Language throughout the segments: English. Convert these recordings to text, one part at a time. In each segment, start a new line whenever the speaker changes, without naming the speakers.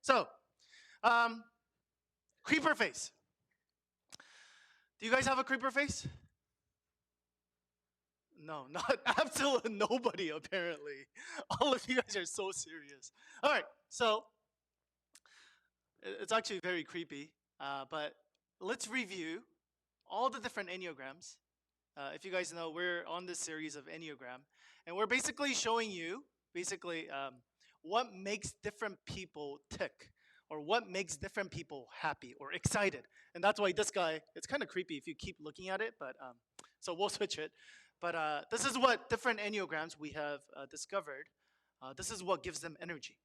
So, um, creeper face. Do you guys have a creeper face? No, not absolutely nobody, apparently. All of you guys are so serious. All right, so it's actually very creepy, but let's review all the different Enneagrams. If you guys know, we're on this series of Enneagram, and we're basically showing you what makes different people tick, or what makes different people happy or excited. And that's why this guy, it's kind of creepy if you keep looking at it, but so we'll switch it. But this is what different Enneagrams we have discovered. This is what gives them energy.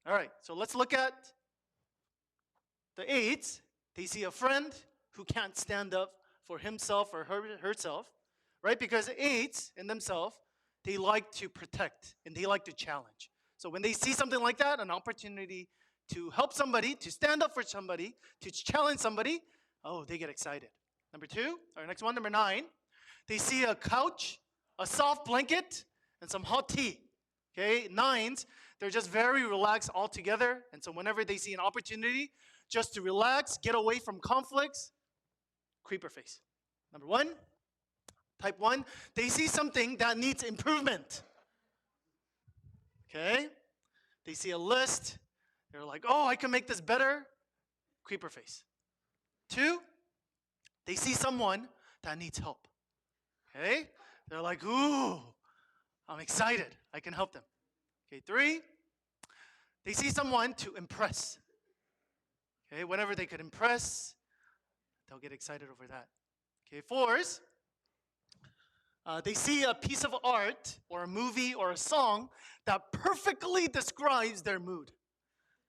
All right, so let's look at the eights. They see a friend who can't stand up for himself or herself, right? Because eights in themselves, they like to protect and they like to challenge. So when they see something like that, an opportunity to help somebody, to stand up for somebody, to challenge somebody, oh, they get excited. Number two, our next one, number nine, they see a couch, a soft blanket, and some hot tea. Okay, nines, they're just very relaxed all together. And so whenever they see an opportunity just to relax, get away from conflicts, creeper face. Number one, type one, they see something that needs improvement. Okay, they see a list, they're like, oh, I can make this better, creeper face. Two, they see someone that needs help. Okay, they're like, ooh, I'm excited, I can help them. Okay, three, they see someone to impress. Okay, whenever they could impress, they'll get excited over that. Okay, fours, they see a piece of art or a movie or a song that perfectly describes their mood,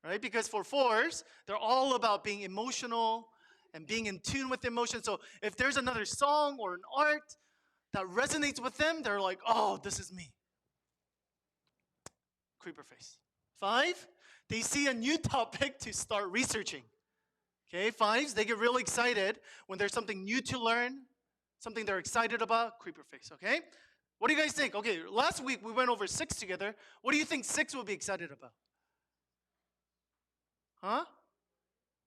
right? Because for fours, they're all about being emotional and being in tune with emotion. So if there's another song or an art that resonates with them, they're like, oh, this is me. Creeper face. Five, they see a new topic to start researching. Okay, fives, they get really excited when there's something new to learn, something they're excited about, creeper face, okay? What do you guys think? Okay, last week we went over six together. What do you think six will be excited about? Huh?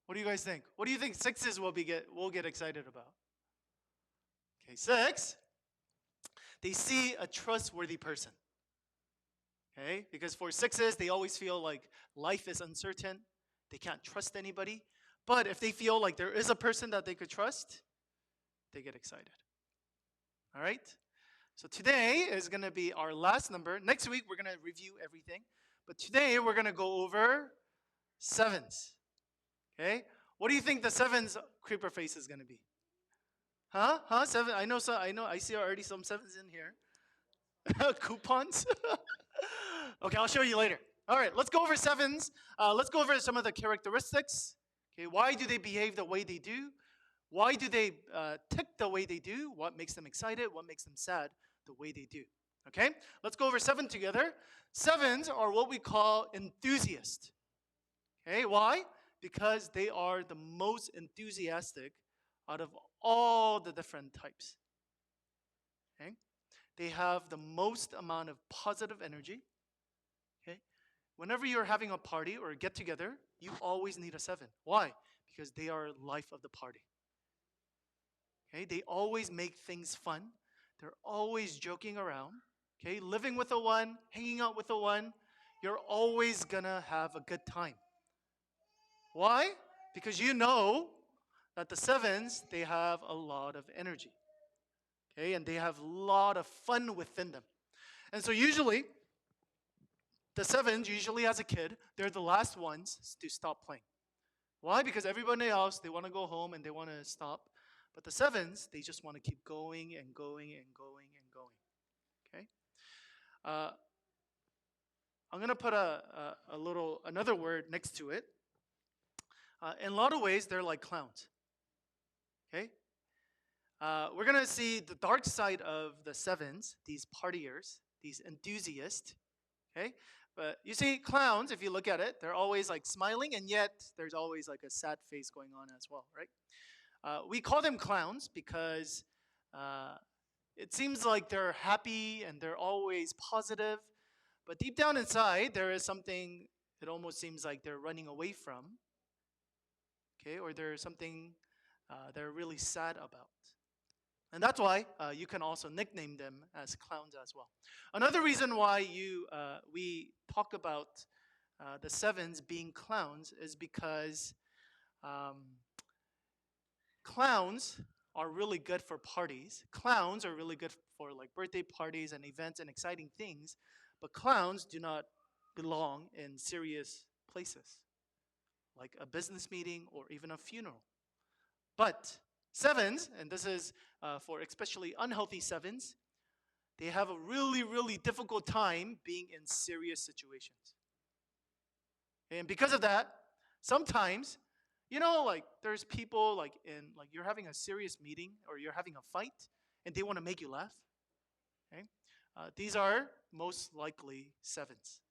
What do you guys think? What do you think sixes will get excited about? Okay, six, they see a trustworthy person. Okay, because for sixes, they always feel like life is uncertain. They can't trust anybody. But if they feel like there is a person that they could trust, they get excited. All right? So today is going to be our last number. Next week, we're going to review everything. But today, we're going to go over sevens. Okay? What do you think the sevens creeper face is going to be? Huh? Huh? Seven? I know. So I know. I see already some sevens in here. Coupons. Okay, I'll show you later. All right, let's go over sevens. Let's go over some of the characteristics. Okay, why do they behave the way they do? Why do they tick the way they do? What makes them excited? What makes them sad the way they do? Okay, let's go over seven together. Sevens are what we call enthusiasts. Okay, why? Because they are the most enthusiastic out of all the different types. Okay, they have the most amount of positive energy. Okay, whenever you're having a party or a get together, you always need a seven. Why? Because they are life of the party. Okay, they always make things fun. They're always joking around. Okay, living with a one, hanging out with a one, you're always gonna have a good time. Why? Because you know that the sevens, they have a lot of energy. Okay, and they have a lot of fun within them. And so usually, the sevens, usually as a kid, they're the last ones to stop playing. Why? Because everybody else, they want to go home and they want to stop. But the sevens, they just want to keep going and going and going and going. Okay? I'm going to put another word next to it. In a lot of ways, they're like clowns. Okay? We're going to see the dark side of the sevens, these partiers, these enthusiasts. Okay? But you see, clowns, if you look at it, they're always like smiling, and yet there's always like a sad face going on as well, right? We call them clowns because it seems like they're happy and they're always positive, but deep down inside, there is something it almost seems like they're running away from, okay, or there's something they're really sad about. And that's why you can also nickname them as clowns as well. Another reason why we talk about the sevens being clowns is because um, clowns are really good for parties. Clowns are really good for like birthday parties and events and exciting things, but clowns do not belong in serious places, like a business meeting or even a funeral. But sevens, and this is for especially unhealthy sevens, they have a really, really difficult time being in serious situations. And because of that, sometimes, like there's people like you're having a serious meeting or you're having a fight and they want to make you laugh. Okay? These are most likely sevens.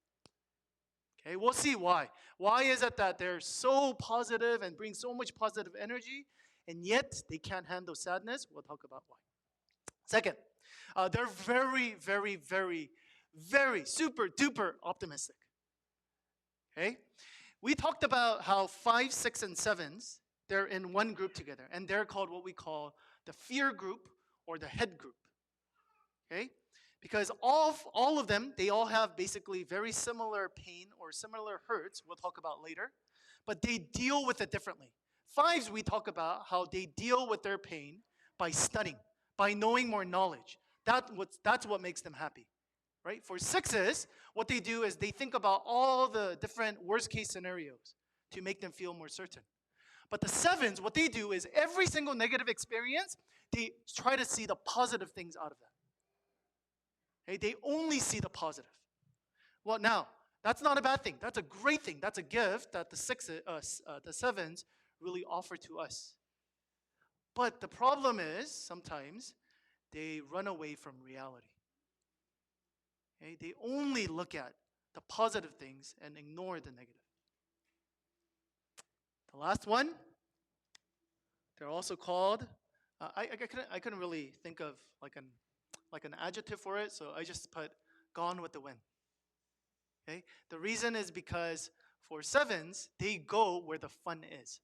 Okay, we'll see why. Why is it that they're so positive and bring so much positive energy, and yet they can't handle sadness? We'll talk about why. Second, they're very, very, very, very super duper optimistic. Okay, we talked about how 5, 6, and 7s, they're in one group together, and they're called what we call the fear group or the head group. Okay, because all of them, they all have basically very similar pain or similar hurts, we'll talk about later, but they deal with it differently. 5s, we talk about how they deal with their pain by studying, by knowing more knowledge. That's what makes them happy, right? For 6s, what they do is they think about all the different worst case scenarios to make them feel more certain. But the 7s, what they do is every single negative experience, they try to see the positive things out of that. Okay, they only see the positive. Well, now that's not a bad thing. That's a great thing. That's a gift that the 7s really offer to us. But the problem is sometimes they run away from reality. Okay, they only look at the positive things and ignore the negative. The last one, they're also called. I couldn't really think of like an adjective for it, so I just put gone with the wind. Okay? The reason is because for 7s, they go where the fun is.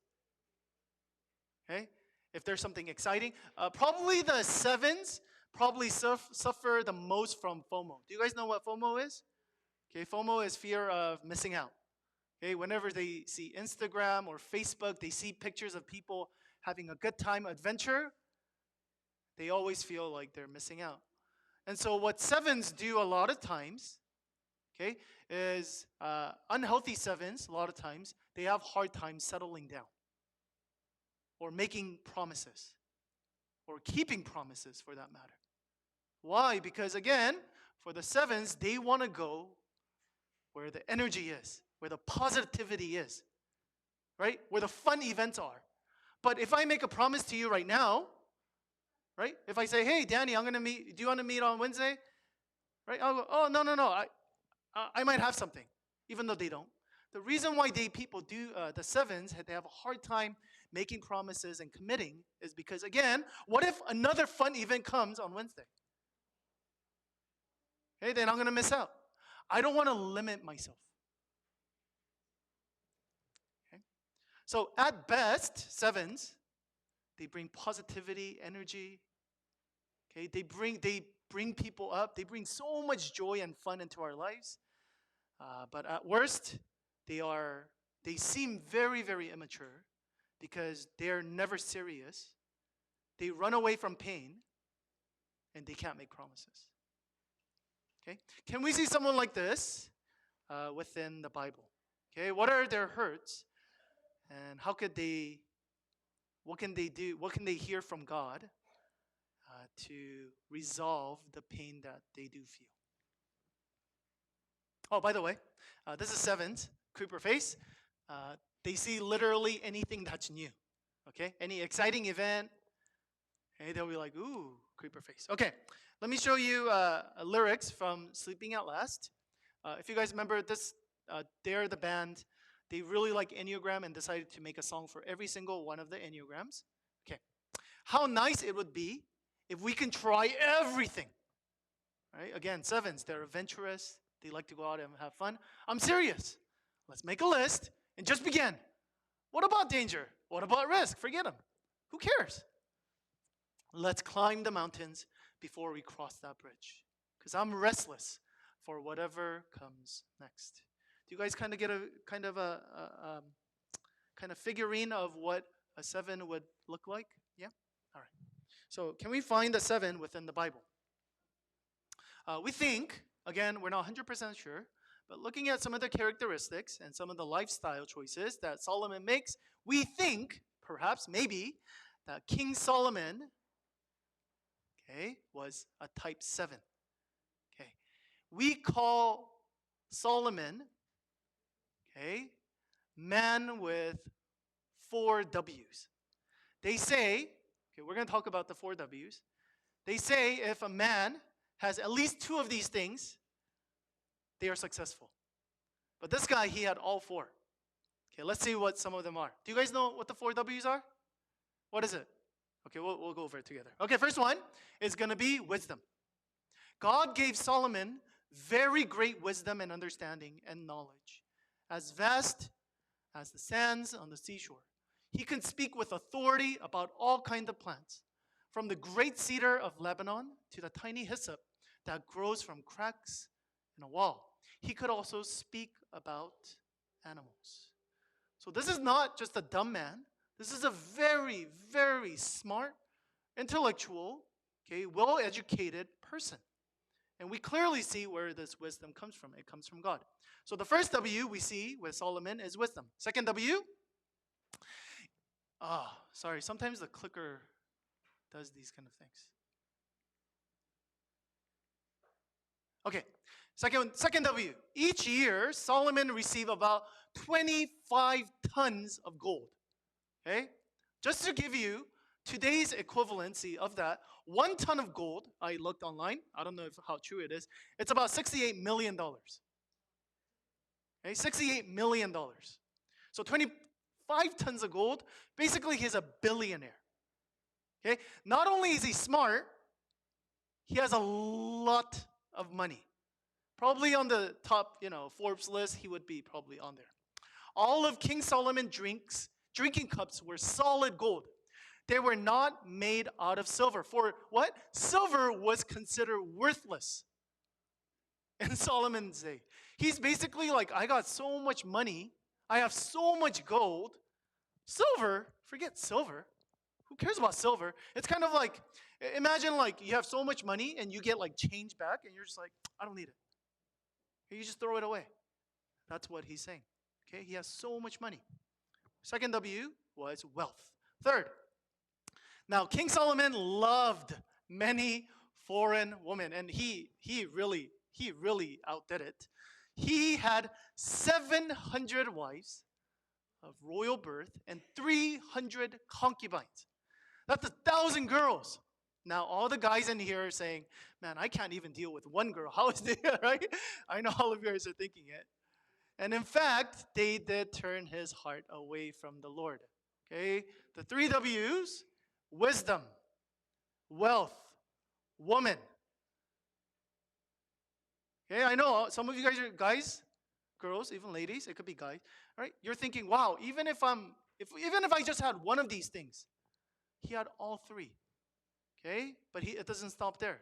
Okay? If there's something exciting, probably the 7s probably suffer the most from FOMO. Do you guys know what FOMO is? Okay, FOMO is fear of missing out. Okay, whenever they see Instagram or Facebook, they see pictures of people having a good time, adventure, they always feel like they're missing out. And so what 7s do a lot of times, okay, is unhealthy 7s, a lot of times, they have hard time settling down or making promises or keeping promises for that matter. Why? Because again, for the 7s, they want to go where the energy is, where the positivity is, right? Where the fun events are. But if I make a promise to you right now, right? If I say, hey, Danny, I'm going to meet, do you want to meet on Wednesday? Right? I'll go, oh, no. I might have something, even though they don't. The reason why people do, the 7s, they have a hard time making promises and committing is because, again, what if another fun event comes on Wednesday? Okay, then I'm going to miss out. I don't want to limit myself. Okay? So at best, 7s, they bring positivity, energy. Okay, they bring people up. They bring so much joy and fun into our lives. But at worst, they seem very, very immature because they're never serious. They run away from pain, and they can't make promises. Okay, can we see someone like this within the Bible? Okay, what are their hurts, and what can they do? What can they hear from God to resolve the pain that they do feel? Oh, by the way, this is 7s, creeper face. They see literally anything that's new. Okay, any exciting event, okay, they'll be like, ooh, creeper face. Okay, let me show you lyrics from Sleeping at Last. If you guys remember this, they're the band. They really like Enneagram and decided to make a song for every single one of the Enneagrams. Okay, how nice it would be if we can try everything. Right? Again, 7s, they're adventurous. They like to go out and have fun. I'm serious. Let's make a list and just begin. What about danger? What about risk? Forget them. Who cares? Let's climb the mountains before we cross that bridge. Because I'm restless for whatever comes next. Do you guys kind of get a kind of kind of figurine of what a 7 would look like? Yeah? All right. So can we find a 7 within the Bible? We think, again, we're not 100% sure, but looking at some of the characteristics and some of the lifestyle choices that Solomon makes, we think, perhaps, maybe, that King Solomon, okay, was a type 7. Okay. We call Solomon, okay, man with 4 W's. They say, okay, we're going to talk about the 4 W's. They say if a man has at least 2 of these things, they are successful. But this guy, he had all 4. Okay, let's see what some of them are. Do you guys know what the 4 W's are? What is it? Okay, we'll go over it together. Okay, first one is going to be wisdom. God gave Solomon very great wisdom and understanding and knowledge, as vast as the sands on the seashore. He can speak with authority about all kinds of plants, from the great cedar of Lebanon to the tiny hyssop that grows from cracks in a wall. He could also speak about animals. So this is not just a dumb man. This is a very, very smart, intellectual, okay, well-educated person. And we clearly see where this wisdom comes from. It comes from God. So the first W we see with Solomon is wisdom. Second W, sorry, sometimes the clicker does these kind of things. Okay, second W. Each year, Solomon received about 25 tons of gold. Okay? Just to give you today's equivalency of that, 1 ton of gold, I looked online, I don't know how true it is, it's about $68 million. Okay, $68 million. So 25 tons of gold, basically he's a billionaire. Okay? Not only is he smart, he has a lot of money. Probably on the top, Forbes list, he would be probably on there. All of King Solomon drinking cups were solid gold. They were not made out of silver. For what? Silver was considered worthless in Solomon's day. He's basically like, I got so much money. I have so much gold. Silver, forget silver. Who cares about silver? It's kind of like, imagine like you have so much money and you get like change back and you're just like, I don't need it. You just throw it away. That's what he's saying. Okay, he has so much money. Second W was wealth. Third, now King Solomon loved many foreign women, and he really outdid it. He had 700 wives of royal birth and 300 concubines. That's 1,000 girls. Now, all the guys in here are saying, man, I can't even deal with one girl. How is that, right? I know all of you guys are thinking it. And in fact, they did turn his heart away from the Lord. Okay? The 3 W's, wisdom, wealth, woman. Okay, I know some of you guys are guys, girls, even ladies, it could be guys, right? You're thinking, wow, even if I just had one of these things, he had all 3. Okay? But it doesn't stop there.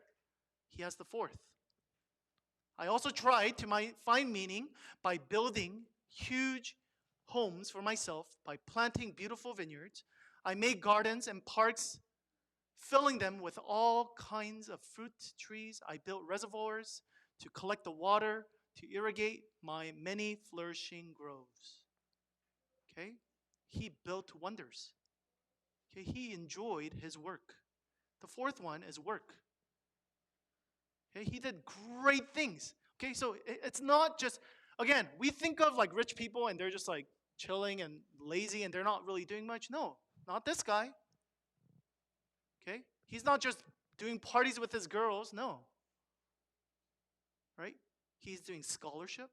He has the 4th. I also tried to find meaning by building huge homes for myself, by planting beautiful vineyards. I made gardens and parks, filling them with all kinds of fruit trees. I built reservoirs to collect the water, to irrigate my many flourishing groves. Okay? He built wonders. Okay? He enjoyed his work. The 4th one is work. Okay, he did great things. Okay, so it's not just, again, we think of like rich people and they're just like chilling and lazy and they're not really doing much. No, not this guy. Okay, he's not just doing parties with his girls. No. Right? He's doing scholarship.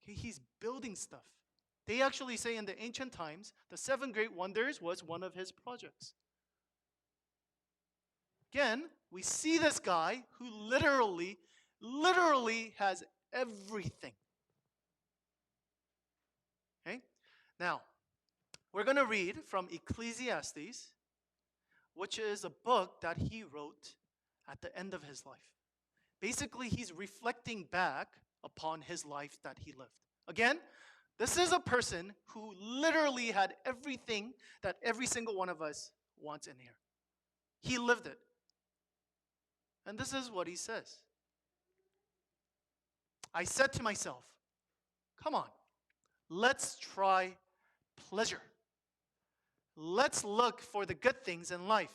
Okay, he's building stuff. They actually say in the ancient times, the 7 great wonders was one of his projects. Again, we see this guy who literally has everything. Now, we're going to read from Ecclesiastes, which is a book that he wrote at the end of his life. Basically, he's reflecting back upon his life that he lived. Again, this is a person who literally had everything that every single one of us wants in here. He lived it. And this is what he says. I said to myself, come on, let's try pleasure. Let's look for the good things in life.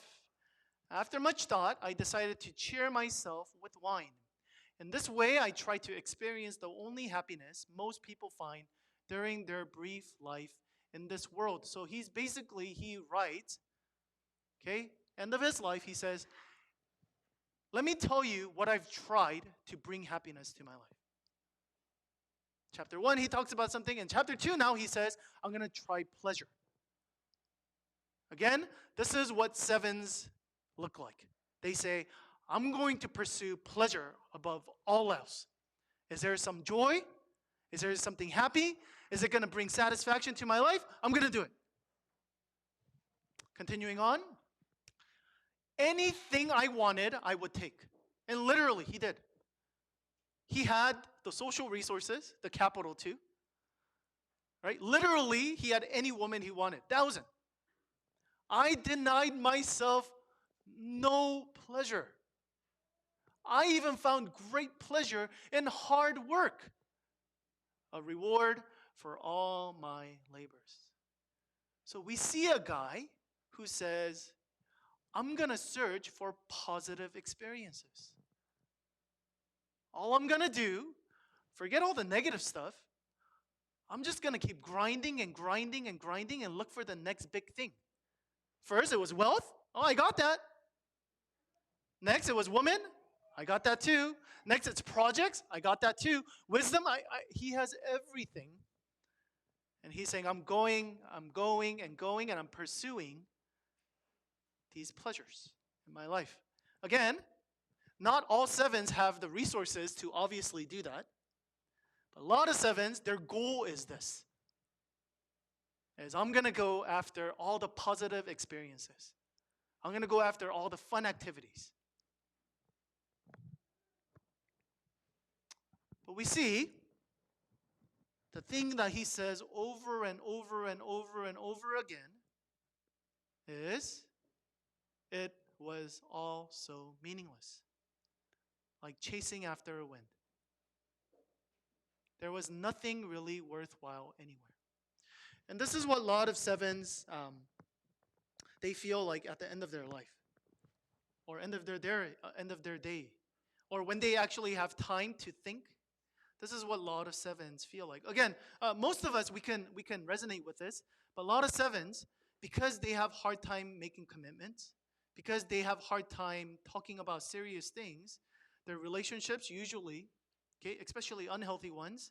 After much thought, I decided to cheer myself with wine. In this way, I tried to experience the only happiness most people find during their brief life in this world. So he writes, okay, end of his life, he says, let me tell you what I've tried to bring happiness to my life. Chapter 1, he talks about something. In chapter 2, now he says, I'm going to try pleasure. Again, this is what sevens look like. They say, I'm going to pursue pleasure above all else. Is there some joy? Is there something happy? Is it going to bring satisfaction to my life? I'm going to do it. Continuing on. Anything I wanted, I would take. And literally, he did. He had the social resources, the capital too. Right? Literally, he had any woman he wanted. 1,000. I denied myself no pleasure. I even found great pleasure in hard work, a reward for all my labors. So we see a guy who says, I'm going to search for positive experiences. All I'm going to do, forget all the negative stuff, I'm just going to keep grinding and grinding and grinding and look for the next big thing. First, it was wealth. Oh, I got that. Next, it was women. I got that too. Next, it's projects. I got that too. Wisdom, he has everything. And he's saying, I'm going, and I'm pursuing these pleasures in my life. Again, not all sevens have the resources to obviously do that. But a lot of sevens, their goal is this. I'm going to go after all the positive experiences. I'm going to go after all the fun activities. But we see the thing that he says over and over and over and over again is, it was all so meaningless. Like chasing after a wind. There was nothing really worthwhile anywhere. And this is what a lot of sevens, they feel like at the end of their life. Or end of their day. Or when they actually have time to think. This is what a lot of sevens feel like. Again, most of us, we can resonate with this. But a lot of sevens, because they have hard time making commitments, because they have hard time talking about serious things, their relationships usually, okay, especially unhealthy ones,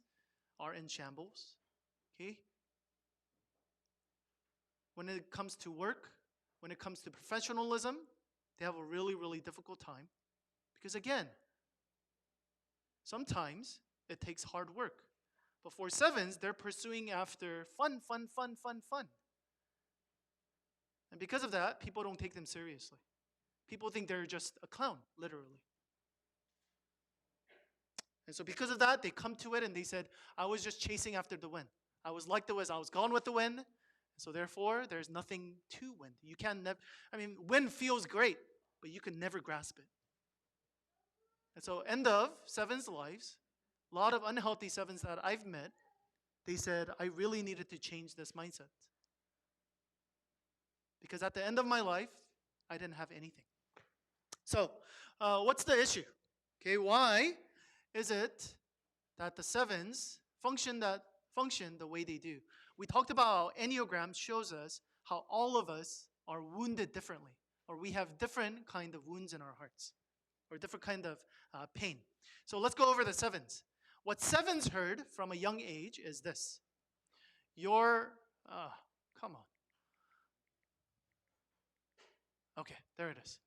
are in shambles. Okay? When it comes to work, when it comes to professionalism, they have a really, really difficult time. Because again, sometimes it takes hard work. But for sevens, they're pursuing after fun. And because of that, people don't take them seriously. People think they're just a clown, literally. And so because of that, they come to it and they said, I was just chasing after the wind. I was like the wind. I was gone with the wind. So therefore, there's nothing to wind. You can never, wind feels great, but you can never grasp it. And so end of sevens' lives, a lot of unhealthy sevens that I've met, they said, I really needed to change this mindset. Because at the end of my life, I didn't have anything. So, what's the issue? Okay, why is it that the sevens function the way they do? We talked about how Enneagram shows us how all of us are wounded differently, or we have different kind of wounds in our hearts, or different kind of pain. So let's go over the sevens. What sevens heard from a young age is this. Come on. Okay, there it is.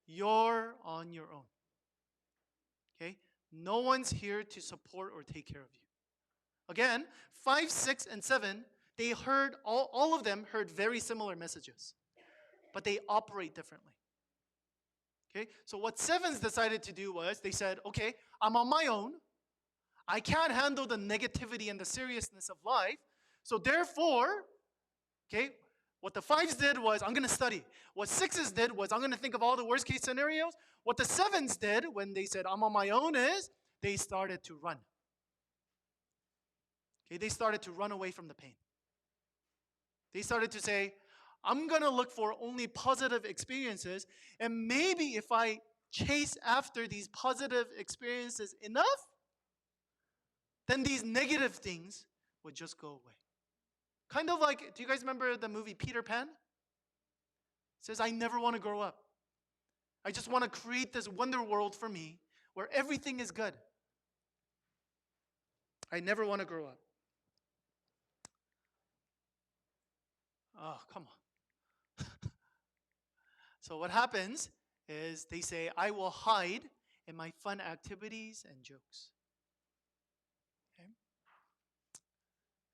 You're on your own. Okay? No one's here to support or take care of you. Again, 5, 6, and 7, They heard, all of them heard very similar messages, but they operate differently. Okay, so what sevens decided to do was they said, okay, I'm on my own. I can't handle the negativity and the seriousness of life. So therefore, okay, what the fives did was, I'm going to study. What sixes did was, I'm going to think of all the worst case scenarios. What the sevens did when they said, I'm on my own, is they started to run. Okay, they started to run away from the pain. They started to say, I'm going to look for only positive experiences, and maybe if I chase after these positive experiences enough, then these negative things would just go away. Kind of like, do you guys remember the movie Peter Pan? It says, I never want to grow up. I just want to create this wonder world for me where everything is good. I never want to grow up. Oh, come on. So what happens is they say, I will hide in my fun activities and jokes. Okay?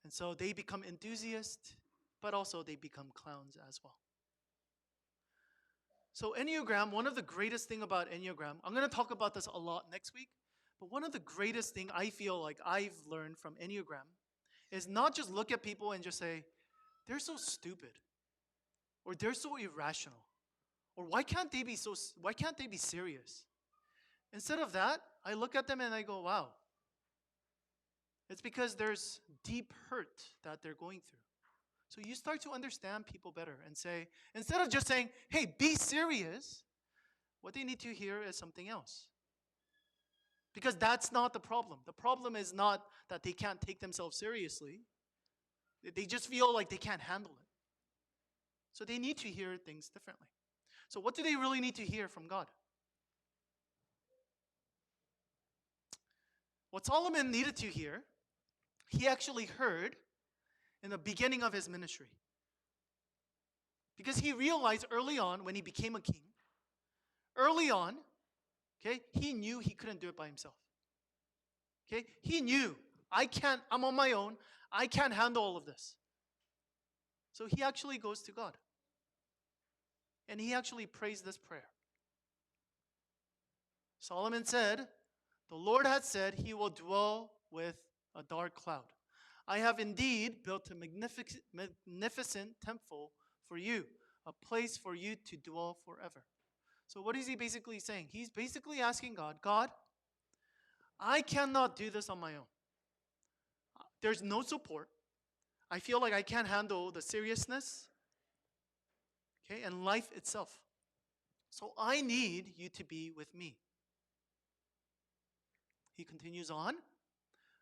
And so they become enthusiasts, but also they become clowns as well. So Enneagram, one of the greatest thing about Enneagram, I'm going to talk about this a lot next week, but one of the greatest thing I feel like I've learned from Enneagram is not just look at people and just say, they're so stupid, or they're so irrational, or why can't they be serious? Instead of that, I look at them and I go, wow. It's because there's deep hurt that they're going through. So you start to understand people better and say, instead of just saying, hey, be serious, what they need to hear is something else. Because that's not the problem. The problem is not that they can't take themselves seriously. They just feel like they can't handle it. So they need to hear things differently. So what do they really need to hear from God? What Solomon needed to hear, he actually heard in the beginning of his ministry. Because he realized early on when he became a king, early on, okay, he knew he couldn't do it by himself. Okay, he knew, I'm on my own, I can't handle all of this. So he actually goes to God. And he actually prays this prayer. Solomon said, the Lord had said he will dwell with a dark cloud. I have indeed built a magnificent temple for you, a place for you to dwell forever. So what is he basically saying? He's basically asking God, God, I cannot do this on my own. There's no support. I feel like I can't handle the seriousness, okay, and life itself. So I need you to be with me. He continues on.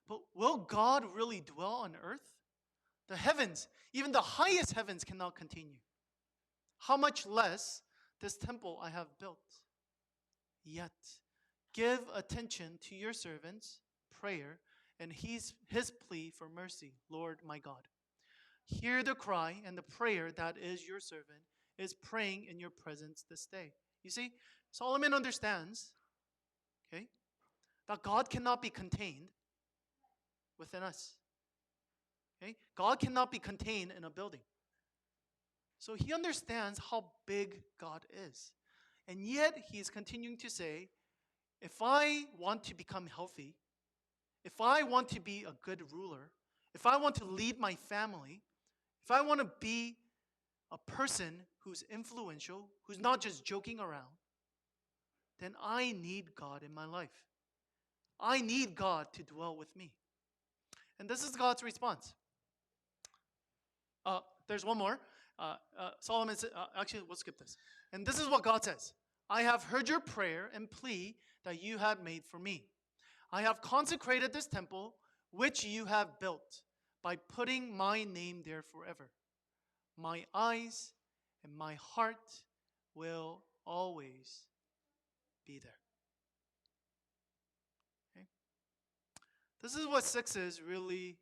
But will God really dwell on earth? The heavens, even the highest heavens cannot continue. How much less this temple I have built? Yet, give attention to your servant's prayer and his plea for mercy, Lord my God. Hear the cry and the prayer that is your servant is praying in your presence this day. You see, Solomon understands, okay, that God cannot be contained within us. Okay? God cannot be contained in a building. So he understands how big God is. And yet he is continuing to say, if I want to become healthy, if I want to be a good ruler, if I want to lead my family, if I want to be a person who's influential, who's not just joking around, then I need God in my life. I need God to dwell with me. And this is God's response. There's one more. Solomon said, actually, we'll skip this. And this is what God says. I have heard your prayer and plea that you have made for me. I have consecrated this temple which you have built by putting my name there forever. My eyes and my heart will always be there. Okay? This is what sevens really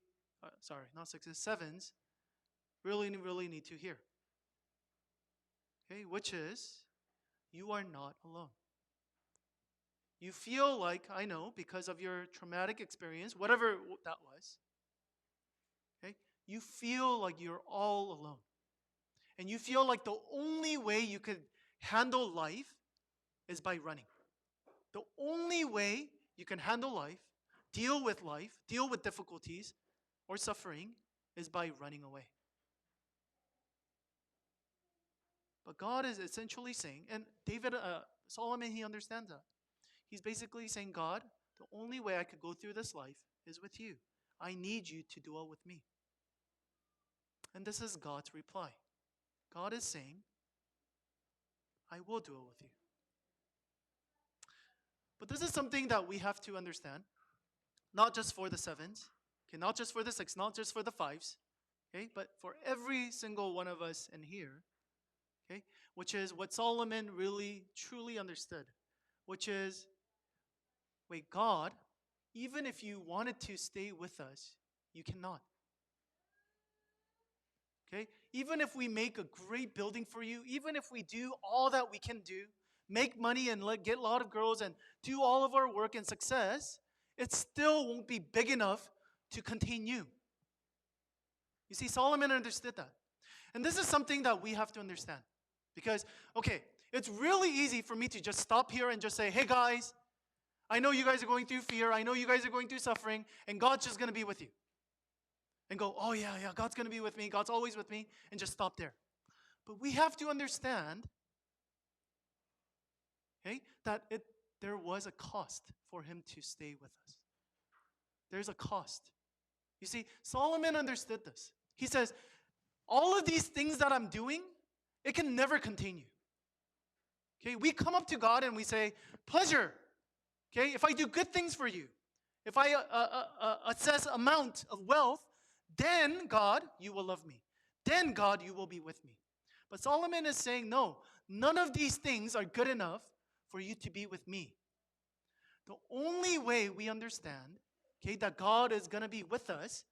need to hear. Okay, which is, you are not alone. You feel like, I know, because of your traumatic experience, whatever that was, okay, you feel like you're all alone. And you feel like the only way you could handle life is by running. The only way you can handle life, deal with difficulties or suffering is by running away. But God is essentially saying, and Solomon, he understands that. He's basically saying, God, the only way I could go through this life is with you. I need you to dwell with me. And this is God's reply. God is saying, I will dwell with you. But this is something that we have to understand, not just for the sevens, okay, not just for the six, not just for the fives, okay, but for every single one of us in here, okay, which is what Solomon really truly understood, which is, wait, God, even if you wanted to stay with us, you cannot. Okay? Even if we make a great building for you, even if we do all that we can do, make money and get a lot of girls and do all of our work and success, it still won't be big enough to contain you. You see, Solomon understood that. And this is something that we have to understand. Because, okay, it's really easy for me to just stop here and just say, hey guys, I know you guys are going through fear, I know you guys are going through suffering, and God's just going to be with you. And go, oh yeah, God's going to be with me, God's always with me, and just stop there. But we have to understand, okay, that there was a cost for him to stay with us. There's a cost. You see, Solomon understood this. He says, all of these things that I'm doing, it can never continue. Okay, we come up to God and we say, pleasure. Okay, if I do good things for you, if I assess amount of wealth, then God, you will love me. Then God, you will be with me. But Solomon is saying, no, none of these things are good enough for you to be with me. The only way we understand, okay, that God is going to be with us,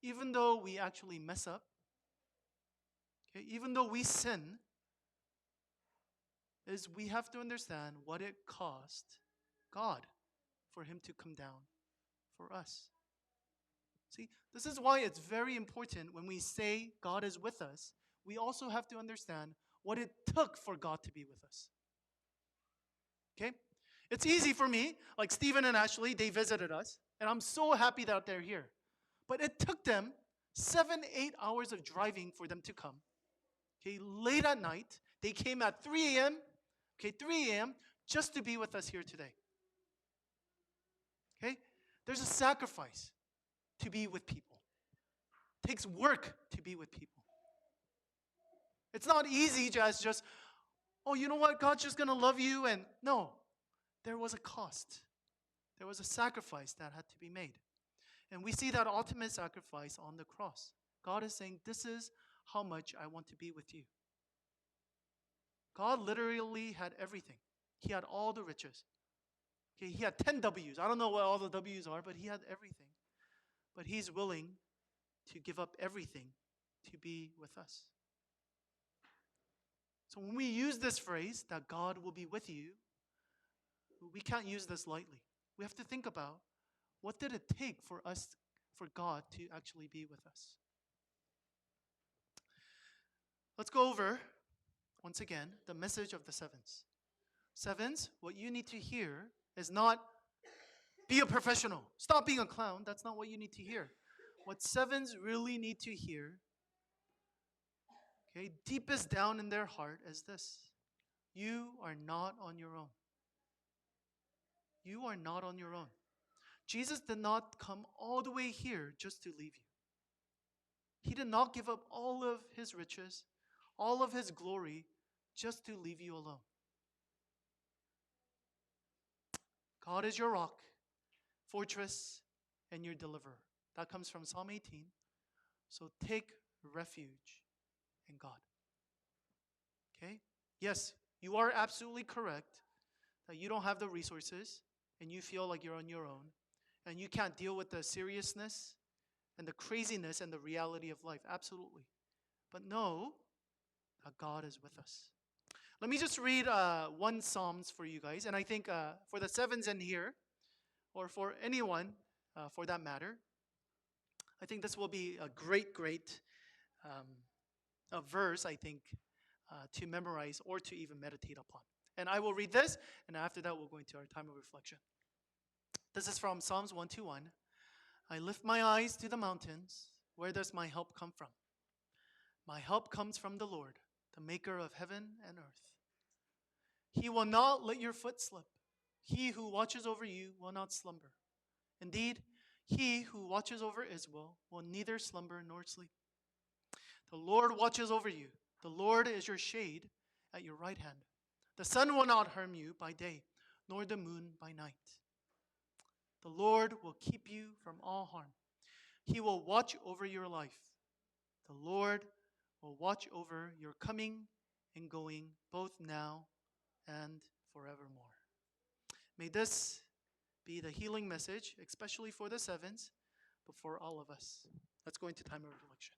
even though we actually mess up, okay, even though we sin, is we have to understand what it cost God for him to come down for us. See, this is why it's very important when we say God is with us, we also have to understand what it took for God to be with us. Okay? It's easy for me, like Stephen and Ashley, they visited us, and I'm so happy that they're here. But it took them 7-8 hours of driving for them to come. Okay, late at night, they came at 3 a.m., okay, 3 a.m., just to be with us here today. Okay? There's a sacrifice to be with people. It takes work to be with people. It's not easy just, oh, you know what, God's just going to love you. And no, there was a cost. There was a sacrifice that had to be made. And we see that ultimate sacrifice on the cross. God is saying, this is how much I want to be with you. God literally had everything. He had all the riches. Okay, he had 10 W's. I don't know what all the W's are, but he had everything. But he's willing to give up everything to be with us. So when we use this phrase, that God will be with you, we can't use this lightly. We have to think about, what did it take for God to actually be with us? Let's go over, once again, the message of the sevens. Sevens, what you need to hear is not, be a professional, stop being a clown. That's not what you need to hear. What sevens really need to hear, okay, deepest down in their heart is this: you are not on your own. You are not on your own. Jesus did not come all the way here just to leave you. He did not give up all of his riches, all of his glory, just to leave you alone. God is your rock, fortress, and your deliverer. That comes from Psalm 18. So take refuge in God. Okay? Yes, you are absolutely correct that you don't have the resources and you feel like you're on your own and you can't deal with the seriousness and the craziness and the reality of life. Absolutely. But know that God is with us. Let me just read one Psalms for you guys. And I think for the sevens in here, or for anyone for that matter, I think this will be a great um, a verse, I think, to memorize or to even meditate upon. And I will read this, and after that, we'll go into our time of reflection. This is from Psalms 121. I lift my eyes to the mountains. Where does my help come from? My help comes from the Lord, the maker of heaven and earth. He will not let your foot slip. He who watches over you will not slumber. Indeed, he who watches over Israel will neither slumber nor sleep. The Lord watches over you. The Lord is your shade at your right hand. The sun will not harm you by day, nor the moon by night. The Lord will keep you from all harm. He will watch over your life. The Lord will watch over your coming and going, both now and forevermore. May this be the healing message, especially for the sevens, but for all of us. Let's go into time of reflection.